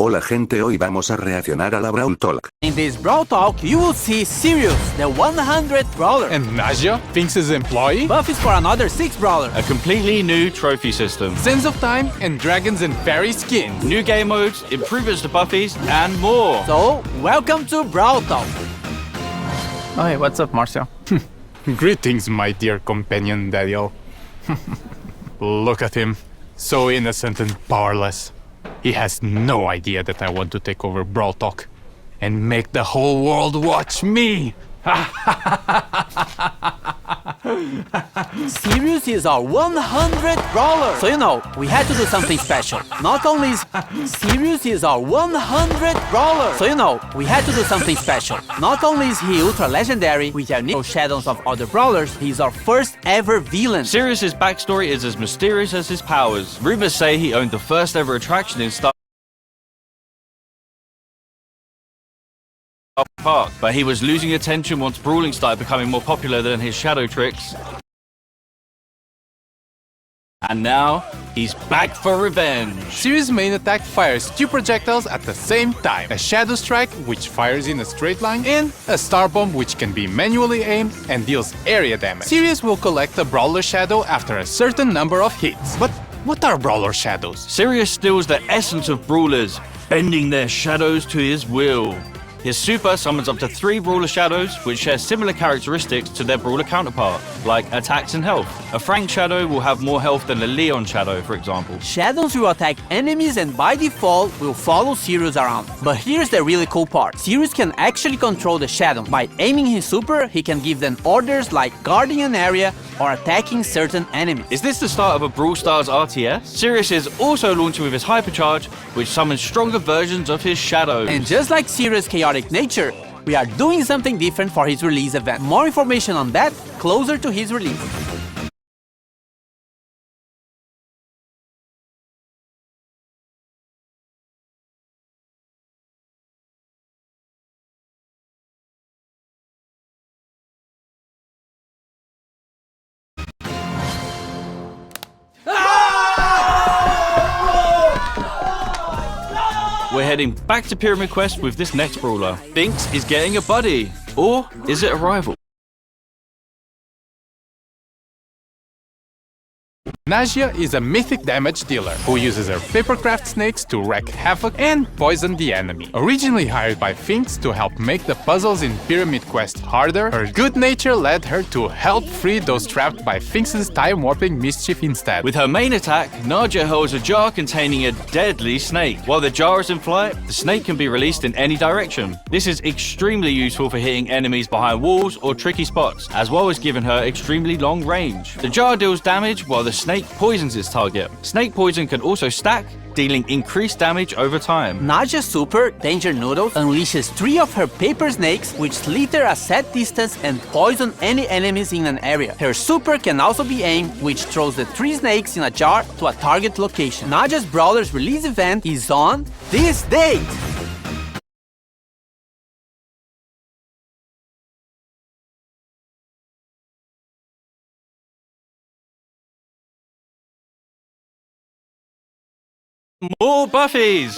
Hola gente, hoy vamos a reaccionar a la Brawl Talk. In this Brawl Talk, you will see Sirius, the 100th brawler, And Naja, Finks' employee, Buffy's for another 6 brawler, A completely new trophy system, Sense of Time, and Dragons and Fairy skins. new game modes, improvements to Buffy's, and more. So, welcome to Brawl Talk. Oh, hey, what's up, Marcel? Greetings, my dear companion, Daniel. Look at him, so innocent and powerless. He has no idea that I want to take over Brawl Talk and make the whole world watch me. Sirius is our 100th brawler. So we had to do something special. Not only is Sirius is our 100th brawler. So we had to do something special. Not only is he ultra legendary with unique shadows of other brawlers, he's our first ever villain. Sirius's backstory is as mysterious as his powers. Rumors say he owned the first ever attraction in Star Park, but he was losing attention once brawling started becoming more popular than his shadow tricks. And now, he's back for revenge. Sirius' main attack fires 2 projectiles at the same time. A Shadow Strike, which fires in a straight line, and a Star Bomb, which can be manually aimed and deals area damage. Sirius will collect a Brawler Shadow after a certain number of hits. But what are Brawler Shadows? Sirius steals the essence of brawlers, bending their shadows to his will. His super summons up to 3 brawler shadows, which share similar characteristics to their brawler counterpart, like attacks and health. A Frank shadow will have more health than a Leon shadow, for example. Shadows will attack enemies and by default will follow Sirius around. But here's the really cool part. Sirius can actually control the shadow. By aiming his super, he can give them orders like guarding an area or attacking certain enemies. Is this the start of a Brawl Stars RTS? Sirius is also launching with his hypercharge, which summons stronger versions of his shadows. And just like Sirius' chaotic nature, we are doing something different for his release event. More information on that closer to his release. We're heading back to Pyramid Quest with this next brawler. Finks is getting a buddy. Or is it a rival? Naja is a mythic damage dealer who uses her papercraft snakes to wreak havoc and poison the enemy. Originally hired by Finks to help make the puzzles in Pyramid Quest harder, her good nature led her to help free those trapped by Finks' time-warping mischief instead. With her main attack, Naja holds a jar containing a deadly snake. While the jar is in flight, the snake can be released in any direction. This is extremely useful for hitting enemies behind walls or tricky spots, as well as giving her extremely long range. The jar deals damage while the snake poisons its target. Snake poison can also stack, dealing increased damage over time. Naja's super, Danger Noodles, unleashes 3 of her paper snakes which slither a set distance and poison any enemies in an area. Her super can also be aimed, which throws the 3 snakes in a jar to a target location. Naja's Brawler's release event is on this date! More Buffies!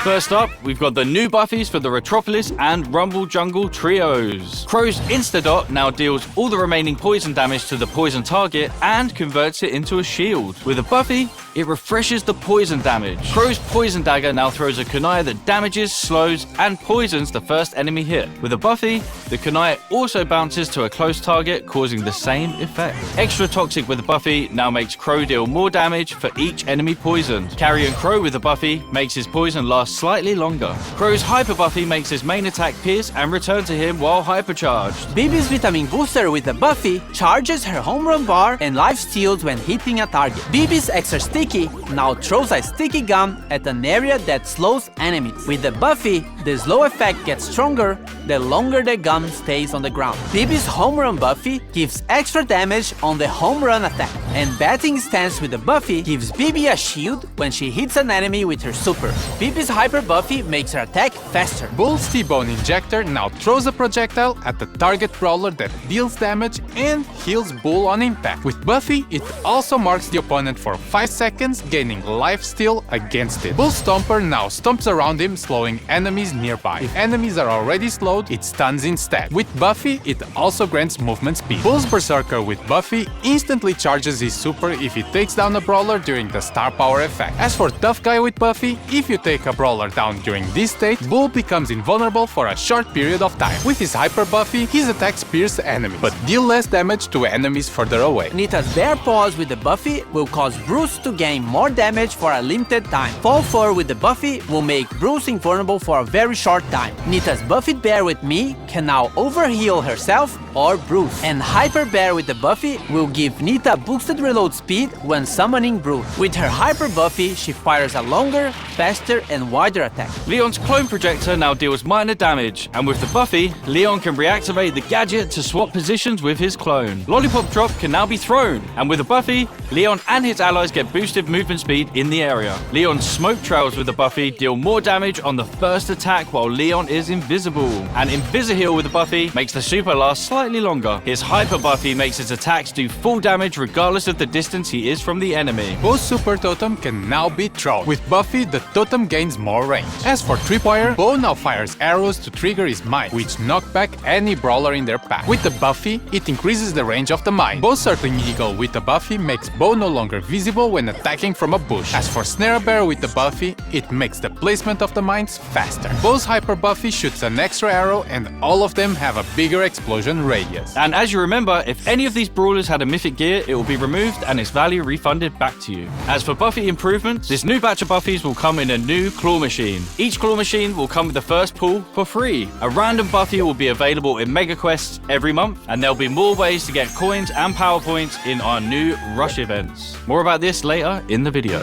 First up, we've got the new Buffies for the Retropolis and Rumble Jungle trios. Crow's Instadot now deals all the remaining poison damage to the poison target and converts it into a shield. With a Buffy, it refreshes the poison damage. Crow's Poison Dagger now throws a kunai that damages, slows, and poisons the first enemy hit. With a Buffy, the kunai also bounces to a close target, causing the same effect. Extra Toxic with a Buffy now makes Crow deal more damage for each enemy poisoned. Carrion Crow with a Buffy makes his poison last slightly longer. Crow's Hyper Buffy makes his main attack pierce and return to him while hypercharged. Bibi's Vitamin Booster with a Buffy charges her home run bar and life steals when hitting a target. Bibi's Extra Sticky now throws a sticky gum at an area that slows enemies. With the Buffy, the slow effect gets stronger, the longer the gun stays on the ground. Bibi's home run buffy gives extra damage on the home run attack, and batting stance with the buffy gives Bibi a shield when she hits an enemy with her super. Bibi's hyper buffy makes her attack faster. Bull's T-Bone Injector now throws a projectile at the target brawler that deals damage and heals Bull on impact. With Buffy, it also marks the opponent for 5 seconds, gaining lifesteal against it. Bull's Stomper now stomps around him, slowing enemies nearby. If enemies are already slowed, it stuns instead. With Buffy, it also grants movement speed. Bull's Berserker with Buffy instantly charges his super if he takes down a brawler during the star power effect. As for Tough Guy with Buffy, if you take a brawler down during this state, Bull becomes invulnerable for a short period of time. With his hyper buffy, his attacks pierce enemies, but deal less damage to enemies further away. Nita's Bear Paws with the buffy will cause Bruce to gain more damage for a limited time. Fall Fur with the buffy will make Bruce invulnerable for a very short time. Nita's Buffed Bear with Me can now overheal herself or Bruce. And Hyper Bear with the buffy will give Nita boosted reload speed when summoning Bruce. With her hyper buffy, she fires a longer, faster and wider attack. Leon's clone projector now deals minor damage, and with the buffy, Leon can reactivate the gadget to swap positions with his clone. Lollipop Drop can now be thrown, and with the buffy, Leon and his allies get boosted movement speed in the area. Leon's Smoke Trails with the buffy deal more damage on the first attack while Leon is invisible. And Invisiheal with the buffy makes the super last slightly longer. His hyper buffy makes his attacks do full damage regardless of the distance he is from the enemy. Bo's Super Totem can now be thrown. With Buffy, the totem gains more range. As for Tripwire, Bo now fires arrows to trigger his mine, which knock back any brawler in their path. With the Buffy, it increases the range of the mine. Bo's Circling Eagle with the Buffy makes Bo no longer visible when attacking from a bush. As for Snare Bear with the Buffy, it makes the placement of the mines faster. Bo's Hyper Buffy shoots an extra arrow, and all of them have a bigger explosion radius. And as you remember, if any of these brawlers had a mythic gear, it will be removed and its value refunded back to you. As for Buffy improvements, this new batch of Buffies will come in a new claw machine. Each claw machine will come with the first pull for free. A random Buffy will be available in Mega Quests every month, and there'll be more ways to get coins and power points in our new Rush events. More about this later in the video.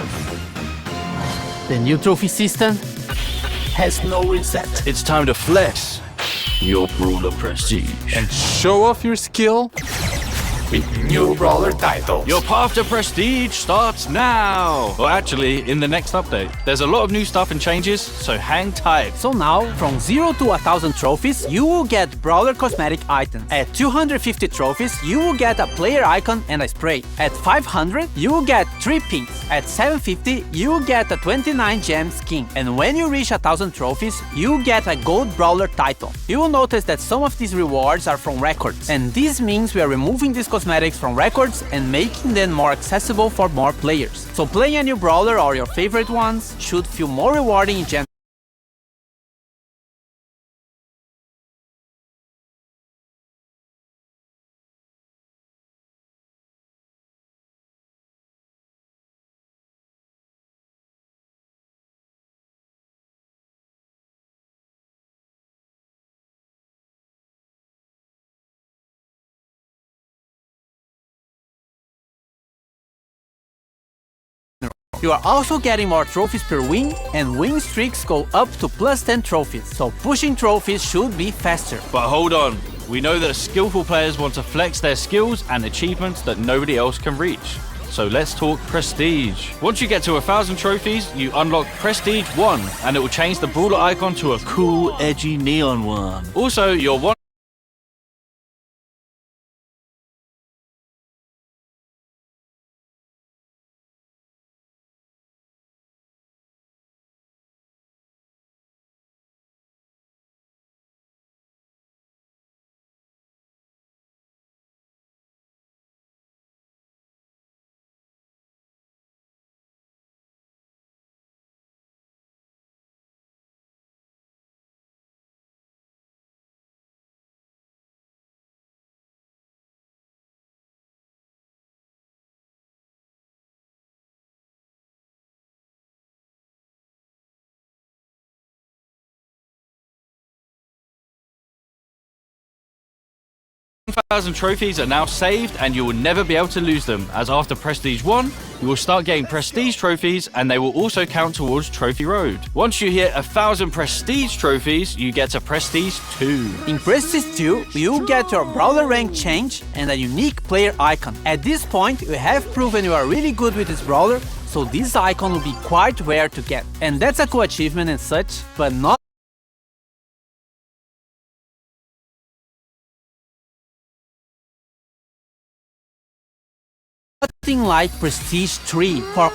The new trophy system has no reset. It's time to flex your brawler prestige. And show off your skill with new brawler titles. Your path to prestige starts now! Or actually, in the next update. There's a lot of new stuff and changes, so hang tight. So now, from 0 to 1000 trophies, you will get brawler cosmetic items. At 250 trophies, you will get a player icon and a spray. At 500, you will get 3 pins. At 750, you will get a 29 gem skin. And when you reach 1000 trophies, you will get a gold brawler title. You will notice that some of these rewards are from records, and this means we are removing these cosmetics from records and making them more accessible for more players. So playing a new brawler or your favorite ones should feel more rewarding in general. You are also getting more trophies per win, and win streaks go up to plus 10 trophies, so pushing trophies should be faster. But hold on, we know that skillful players want to flex their skills and achievements that nobody else can reach. So let's talk Prestige. Once you get to 1000 trophies, you unlock Prestige 1, and it will change the brawler icon to a cool, edgy neon one. Also, your one 2,000 trophies are now saved and you will never be able to lose them, as after Prestige 1, you will start getting Prestige trophies and they will also count towards Trophy Road. Once you hit 1,000 Prestige trophies, you get to Prestige 2. In Prestige 2, you get your brawler rank change and a unique player icon. At this point, you have proven you are really good with this brawler, so this icon will be quite rare to get. And that's a cool achievement and such, but not nothing like Prestige 3 for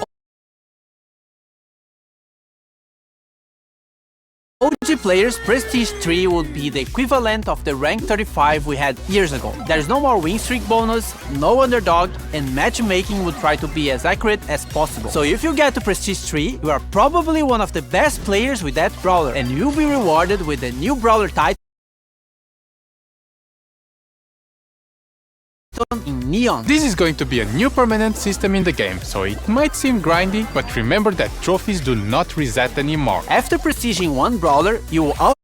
OG players. Prestige 3 would be the equivalent of the rank 35 we had years ago. There's no more win streak bonus, no underdog, and matchmaking would try to be as accurate as possible. So if you get to Prestige 3, you are probably one of the best players with that brawler, and you'll be rewarded with the new brawler title in Neon. This is going to be a new permanent system in the game, so it might seem grindy, but remember that trophies do not reset anymore. After prestiging one brawler, you will also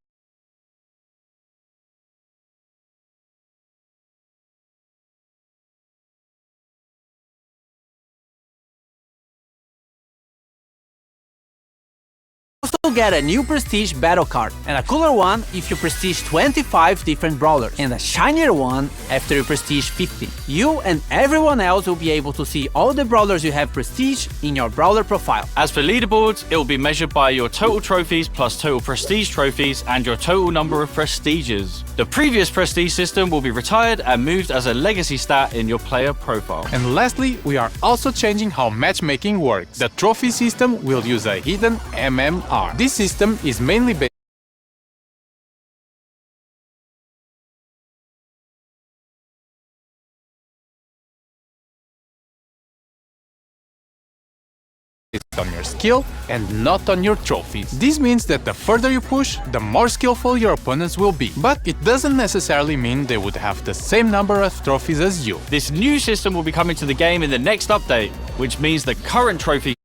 get a new prestige battle card, and a cooler one if you prestige 25 different brawlers, and a shinier one after you prestige 50. You and everyone else will be able to see all the brawlers you have prestige in your brawler profile. As for leaderboards, it will be measured by your total trophies plus total prestige trophies and your total number of prestiges. The previous prestige system will be retired and moved as a legacy stat in your player profile. And lastly, we are also changing how matchmaking works. The trophy system will use a hidden MMR. This system is mainly based on your skill and not on your trophies. This means that the further you push, the more skillful your opponents will be. But it doesn't necessarily mean they would have the same number of trophies as you. This new system will be coming to the game in the next update, which means the current trophy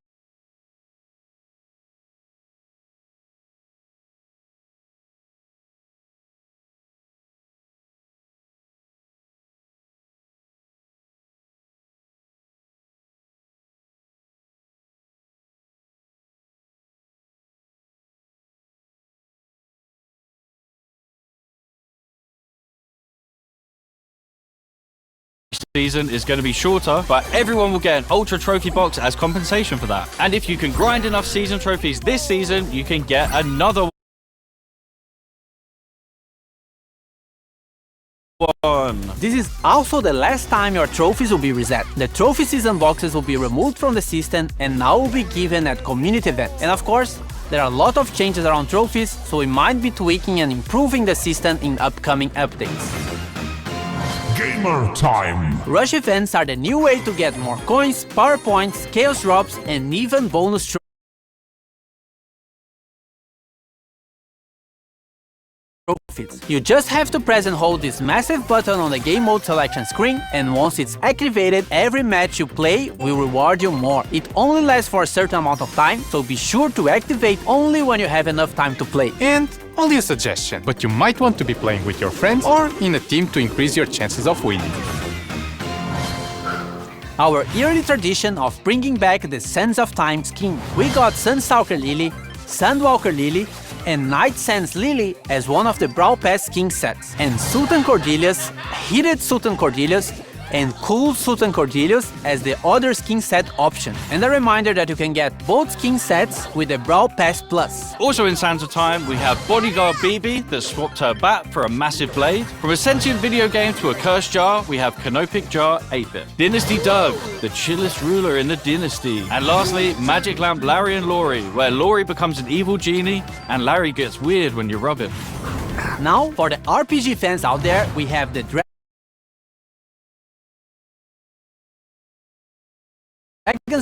season is going to be shorter, but everyone will get an ultra trophy box as compensation for that. And if you can grind enough season trophies this season, you can get another one. This is also the last time your trophies will be reset. The trophy season boxes will be removed from the system and now will be given at community events. And of course, there are a lot of changes around trophies, so we might be tweaking and improving the system in upcoming updates. Gamer time! Rush events are the new way to get more coins, power points, chaos drops, and even bonus trophies. You just have to press and hold this massive button on the game mode selection screen, and once it's activated, every match you play will reward you more. It only lasts for a certain amount of time, so be sure to activate only when you have enough time to play. And only a suggestion, but you might want to be playing with your friends or in a team to increase your chances of winning. Our yearly tradition of bringing back the Sands of Time skin. We got Sunstalker Lily, Sandwalker Lily, and Night Sands Lily as one of the Brawl Pass skin sets, and Sultan Cordelius, Heated Sultan Cordelius, and Cool Sultan Cordelius as the other skin set option. And a reminder that you can get both skin sets with the Brawl Pass Plus. Also in Sands of Time, we have Bodyguard BB that swapped her bat for a massive blade. From a sentient video game to a cursed jar, we have Canopic Jar 8-bit. Dynasty Doug, the chillest ruler in the dynasty. And lastly, Magic Lamp Larry and Laurie, where Laurie becomes an evil genie and Larry gets weird when you rub him. Now, for the RPG fans out there, we have the Dragons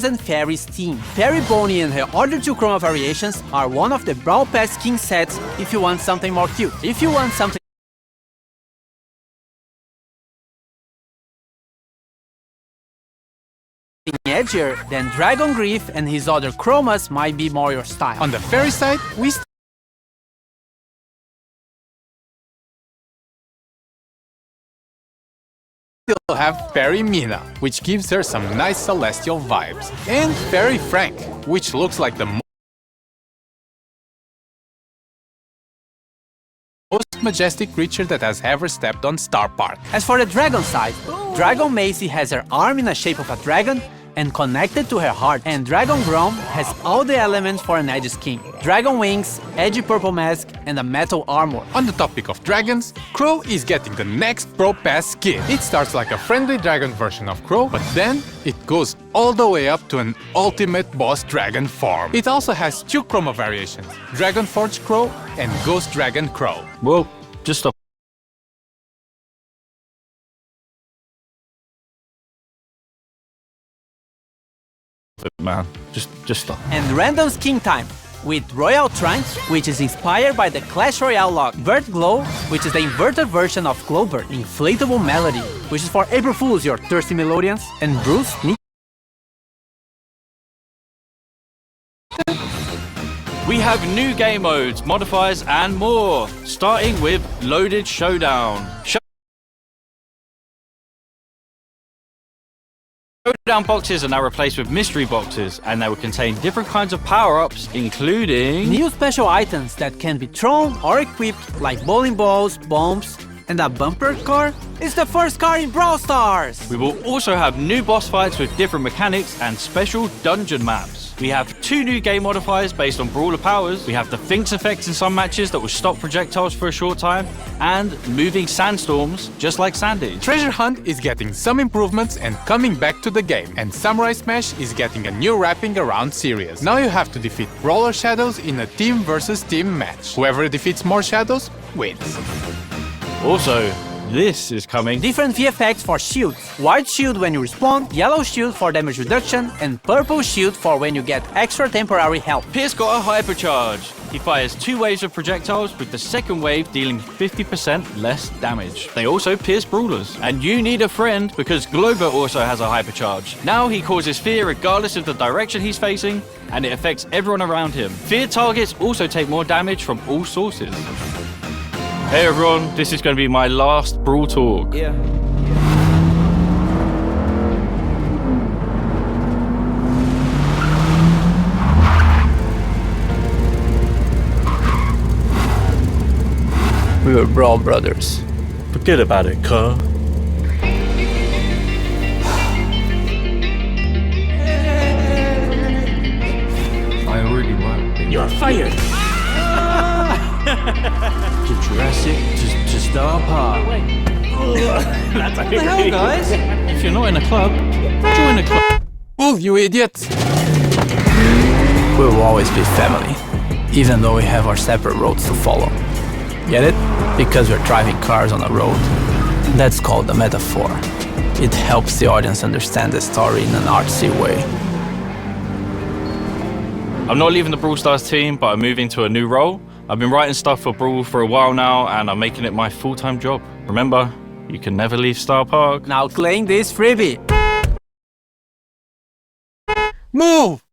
and Fairies team. Fairy Bonnie and her other two chroma variations are one of the Brawl Pass skin sets if you want something more cute. If you want something edgier, then Dragon Grief and his other chromas might be more your style. On the fairy side, we still have Fairy Mina, which gives her some nice celestial vibes. And Fairy Frank, which looks like the most majestic creature that has ever stepped on Star Park. As for the dragon side, Dragon Macy has her arm in the shape of a dragon and connected to her heart, and Dragon Grom has all the elements for an edgy skin. Dragon wings, edgy purple mask, and a metal armor. On the topic of dragons, Crow is getting the next Pro Pass skin. It starts like a friendly dragon version of Crow, but then it goes all the way up to an ultimate boss dragon form. It also has two chroma variations, Dragon Forge Crow and Ghost Dragon Crow. Well, just stop. Man, just stop. And random skin time with Royal Trunks, which is inspired by the Clash Royale lock. Vert Glow, which is the inverted version of Glowbird. Inflatable Melody, which is for April Fools, your thirsty melodians. And Bruce, We have new game modes, modifiers, and more, starting with Loaded Showdown. Showdown boxes are now replaced with mystery boxes, and they will contain different kinds of power-ups, including new special items that can be thrown or equipped, like bowling balls, bombs, and a bumper car is the first car in Brawl Stars! We will also have new boss fights with different mechanics and special dungeon maps. We have two new game modifiers based on brawler powers. We have the Finks effect in some matches that will stop projectiles for a short time, and moving sandstorms, just like Sandy. Treasure Hunt is getting some improvements and coming back to the game, and Samurai Smash is getting a new wrapping around Sirius. Now you have to defeat Brawler Shadows in a team versus team match. Whoever defeats more shadows wins. Also, this is coming. Different VFX for shields. White shield when you respawn, yellow shield for damage reduction, and purple shield for when you get extra temporary health. Pierce got a hypercharge. He fires 2 waves of projectiles, with the second wave dealing 50% less damage. They also pierce brawlers. And you need a friend, because Glover also has a hypercharge. Now he causes fear regardless of the direction he's facing, and it affects everyone around him. Fear targets also take more damage from all sources. Hey everyone, this is going to be my last Brawl talk. Yeah. We were Brawl brothers. Forget about it, cuz. I already won. You're fired! To Jurassic, to Star Park. That's What the hell, guys? If you're not in a club, join a club. Oh, you idiot! We will always be family, even though we have our separate roads to follow. Get it? Because we're driving cars on a road. That's called a metaphor. It helps the audience understand the story in an artsy way. I'm not leaving the Brawl Stars team, but I'm moving to a new role. I've been writing stuff for Brawl for a while now, and I'm making it my full-time job. Remember, you can never leave Star Park. Now claim this freebie. Move!